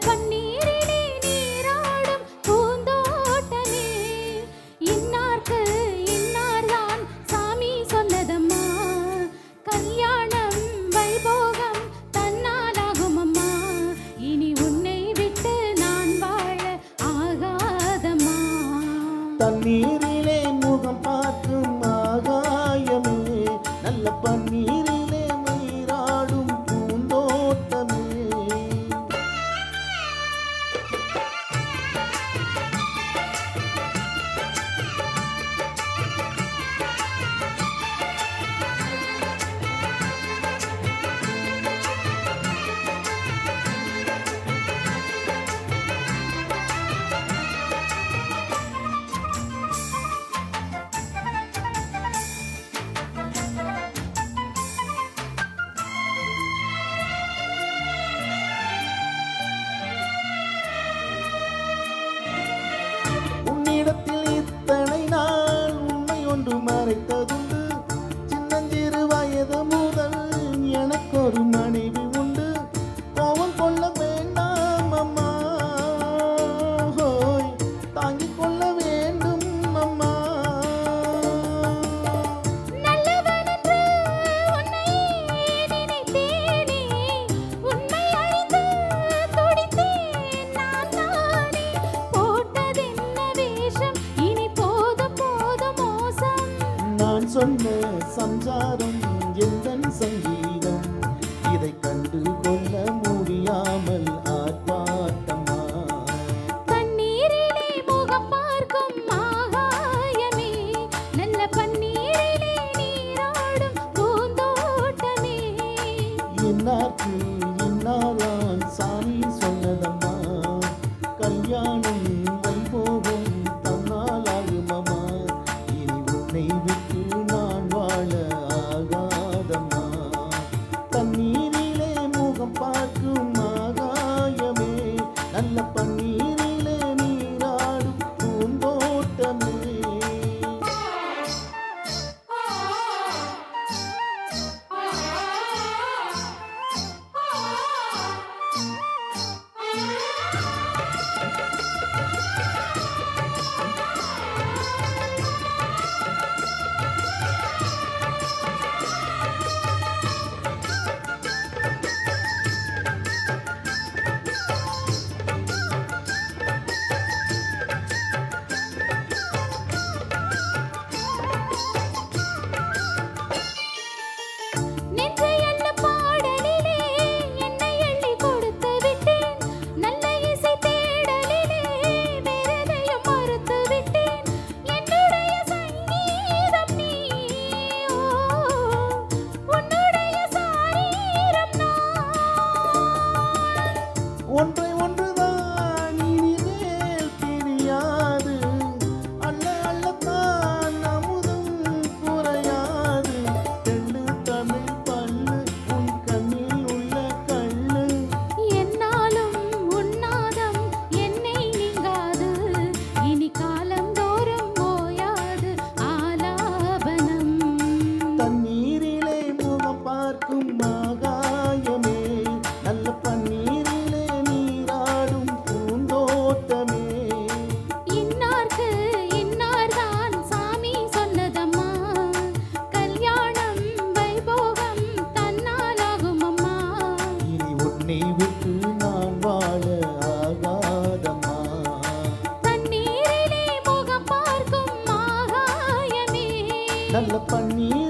பன்னீரிலே நீராடும் பூந்தோட்டமே இன்னார்க்கு இன்னார்தான் சாமி சொன்னதம்மா கல்யாணம் வைபோகம் தன்னாலாகும் அம்மா இனி உன்னை விட்டு நான் வாழ ஆகாதம்மா தண்ணீரிலே முகம் பார்க்கும் ஆகாயமே நல்ல பன்னீரிலே நீராடும் பூந்தோட்டமே உன்னிடத்தில் இத்தனை நாள் உண்மை ஒன்று மறைத்ததுண்டு சின்னஞ்சிறு வயது முதல் எனக்கு ஒரு மனைவி உண்டு கோபம் கொள்ள வேண்டாம் அம்மா ஹோய் தாங்கிக் கொள்ள வேண்டும் அம்மா நல்லவனென்று உன்னை நினைத்தேனே உண்மை அறிந்து துடித்தேன் நான் தானே போட்டதென்ன வேஷம் இனி போதும் போதும் மோசம் நான் சொன்ன சம்சாரம் எந்தன் சங்கீதம் இதை கண்டு கொள்ள முடியாமல் ஆர்ப்பாட்டமா தண்ணீரிலே முகம் பார்க்கும் ஆகாயமே நல்ல பன்னீரிலே நீராடும் பூந்தோட்டமே இன்னார்க்கு இன்னாரான் சாமி சொன்னதம்மா கல்யாணம் வைபோகம் தன்னாலாகுமம்மா இனி உன்னை விட்டு நான் வாழ ஆகாதம்மா தண்ணீரிலே முகம் பார்க்கும் ஆகாயமே நல்ல பன்னீரிலே நீராடும் பூந்தோட்டமே நெஞ்சையல்ல பாடலிலே என்னை எள்ளி கொடுத்து விட்டேன் நல்ல இசை தேடலிலே வேறெதையும் மறுத்து விட்டேன் என்னுடைய சங்கீதம் நீ உன்னுடைய சாரீரம் நான் ஒன்றை ஒன்றுதான் இனிமேல் தெரியாது அல்ல அல்லத்தான் அமுதும் குறையாது தெள்ளு தமிழ் பல்லு உன் கண்ணில் உள்ள கள்ளு என்னாலும் உன்னாதம் என்னை நீங்காது இனி காலந்தோறும் ஓயாது ஆலாபனம் தண்ணீரிலே முகம் பார்க்கும் ஆகாயமே நல்ல பன்னீரிலே நீராடும் பூந்தோட்டமே இன்னார்க்கு இன்னார்தான் சாமி சொன்னதம்மா கல்யாணம் வைபோகம் தன்னாலாகும் அம்மா இனி உன்னை விட்டு நான் வாழ ஆகாதம்மா தண்ணீரிலே முகம் பார்க்கும் ஆகாயமே நல்ல பன்னீர்